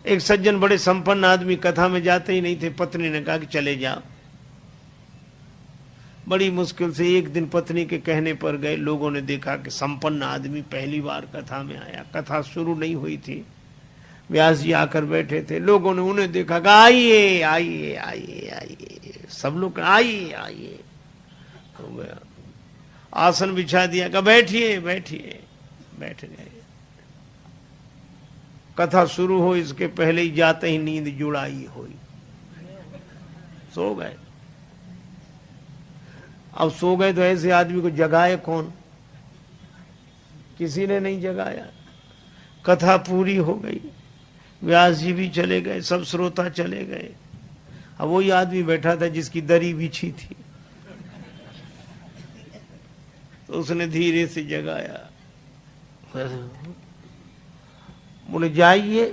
एक सज्जन बड़े संपन्न आदमी कथा में जाते ही नहीं थे। पत्नी ने कहा कि चले जाओ। बड़ी मुश्किल से एक दिन पत्नी के कहने पर गए। लोगों ने देखा कि संपन्न आदमी पहली बार कथा में आया। कथा शुरू नहीं हुई थी, व्यास जी आकर बैठे थे। लोगों ने उन्हें देखा कि आइए आइए आइए आइए, सब लोग आइए आइए। हो गया, आसन बिछा दिया, कहा बैठिए बैठिए, बैठ गए। कथा शुरू हो इसके पहले ही जाते ही नींद जुड़ाई हुई, सो गए। अब सो गए तो ऐसे आदमी को जगाए कौन? किसी ने नहीं जगाया। कथा पूरी हो गई, व्यास जी भी चले गए, सब श्रोता चले गए। अब वही आदमी बैठा था जिसकी दरी बिछी थी, तो उसने धीरे से जगाया। बोले जाइए,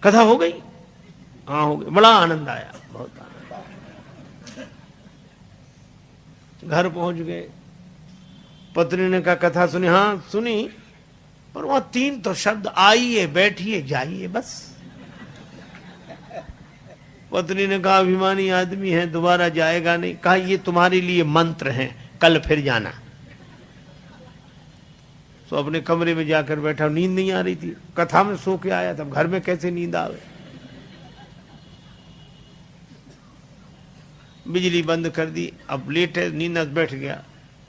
कथा हो गई? हाँ हो गई। बड़ा आनंद आया, बहुत आनंद। घर पहुंच गए। पत्नी ने कहा कथा सुनी? हाँ सुनी, पर वहां 3 तो शब्द, आइए बैठिए जाइए, बस। पत्नी ने कहा अभिमानी आदमी है, दोबारा जाएगा नहीं। कहा ये तुम्हारे लिए मंत्र हैं, कल फिर जाना। तो अपने कमरे में जाकर बैठा। नींद नहीं आ रही थी, कथा में सो के आया था, घर में कैसे नींद आवे? बिजली बंद कर दी। अब लेट है, नींद बैठ गया।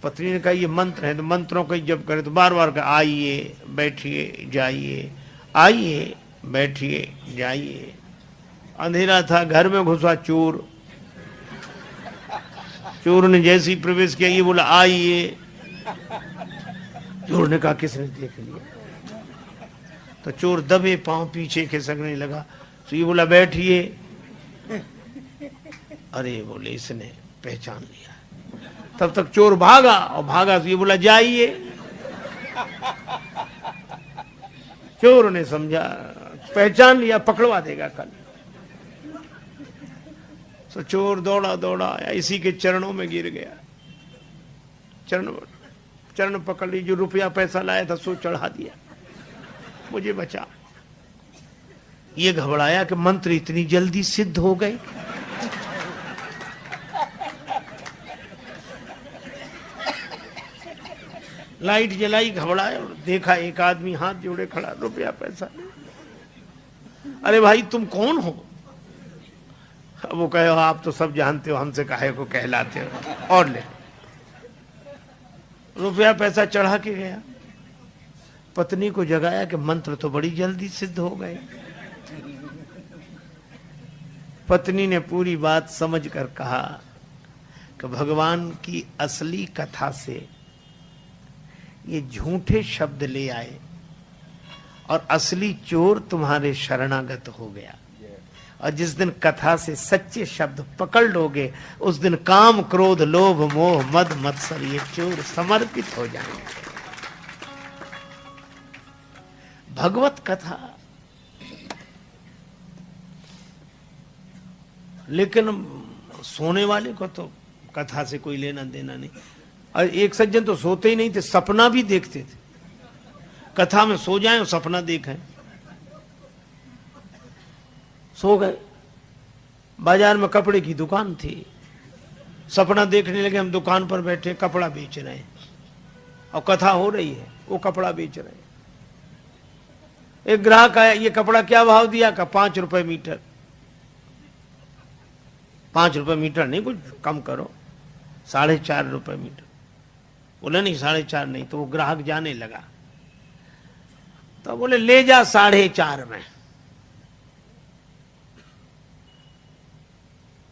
पत्नी ने कहा ये मंत्र है, तो मंत्रों का जप करे। तो बार बार कहा आइए बैठिए जाइए, आइए बैठिए जाइए। अंधेरा था, घर में घुसा चोर। चोर ने जैसे ही प्रवेश किया, ये बोला आइए। चोर ने कहा किसने देख लिया? तो चोर दबे पांव पीछे खिसकने लगा। तो ये बोला बैठिए। अरे बोले इसने पहचान लिया। तब तक चोर भागा, और भागा तो ये बोला जाइए। चोर ने समझा पहचान लिया, पकड़वा देगा कल। तो चोर दौड़ा दौड़ा आया, इसी के चरणों में गिर गया। चरण पकड़ ली। जो रुपया पैसा लाया था सो चढ़ा दिया, मुझे बचा। ये घबराया कि मंत्र इतनी जल्दी सिद्ध हो गए। लाइट जलाई, घबराया और देखा एक आदमी हाथ जोड़े खड़ा, रुपया पैसा नहीं। अरे भाई तुम कौन हो? अब वो कहे आप तो सब जानते हो, हमसे काहे को कहलाते हो, और ले। रुपया पैसा चढ़ा के गया। पत्नी को जगाया कि मंत्र तो बड़ी जल्दी सिद्ध हो गए। पत्नी ने पूरी बात समझकर कहा कि भगवान की असली कथा से ये झूठे शब्द ले आए, और असली चोर तुम्हारे शरणागत हो गया। और जिस दिन कथा से सच्चे शब्द पकड़ लोगे, उस दिन काम क्रोध लोभ मोह मद मत्सर ये चोर समर्पित हो जाएंगे। भगवत कथा। लेकिन सोने वाले को तो कथा से कोई लेना देना नहीं। और एक सज्जन तो सोते ही नहीं थे, सपना भी देखते थे। कथा में सो जाएं और सपना देखें। सो गए। बाजार में कपड़े की दुकान थी, सपना देखने लगे हम दुकान पर बैठे कपड़ा बेच रहे हैं, और कथा हो रही है, वो कपड़ा बेच रहे हैं। एक ग्राहक आया, ये कपड़ा क्या भाव दिया? का 5 रुपए मीटर। 5 रुपए मीटर नहीं, कुछ कम करो। 4.5 रुपए मीटर। बोले नहीं 4.5 नहीं। तो वो ग्राहक जाने लगा, तो बोले ले जा 4.5 में।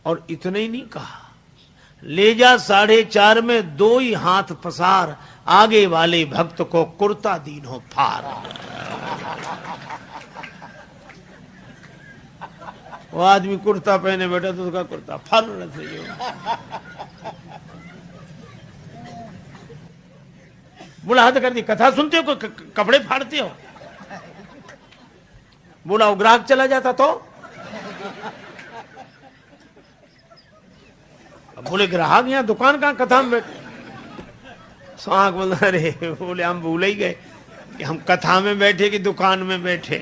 और इतना ही नहीं कहा, ले जा 4.5 में, 2 ही हाथ पसार, आगे वाले भक्त को कुर्ता दीनो फार। वो आदमी कुर्ता पहने बैठा तो उसका कुर्ता फर से बोला हाथ कर दी। कथा सुनते हो कपड़े फाड़ते हो? बोला वो ग्राहक चला जाता तो? बोले ग्राहक यहाँ दुकान कहाँ, कथा में बैठे। सांख बोला अरे बोले हम भूल ही गए, कि हम कथा में बैठे कि दुकान में बैठे।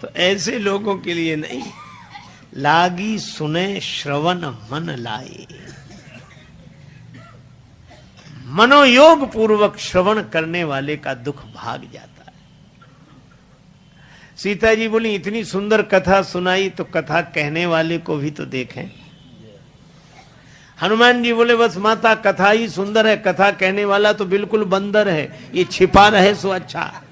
तो ऐसे लोगों के लिए नहीं, लागी सुने श्रवण मन लाए, मनोयोग पूर्वक श्रवण करने वाले का दुख भाग जाता है। सीता जी बोली इतनी सुंदर कथा सुनाई तो कथा कहने वाले को भी तो देखें। हनुमान जी बोले बस माता कथा ही सुंदर है, कथा कहने वाला तो बिल्कुल बंदर है, ये छिपा रहे सो अच्छा।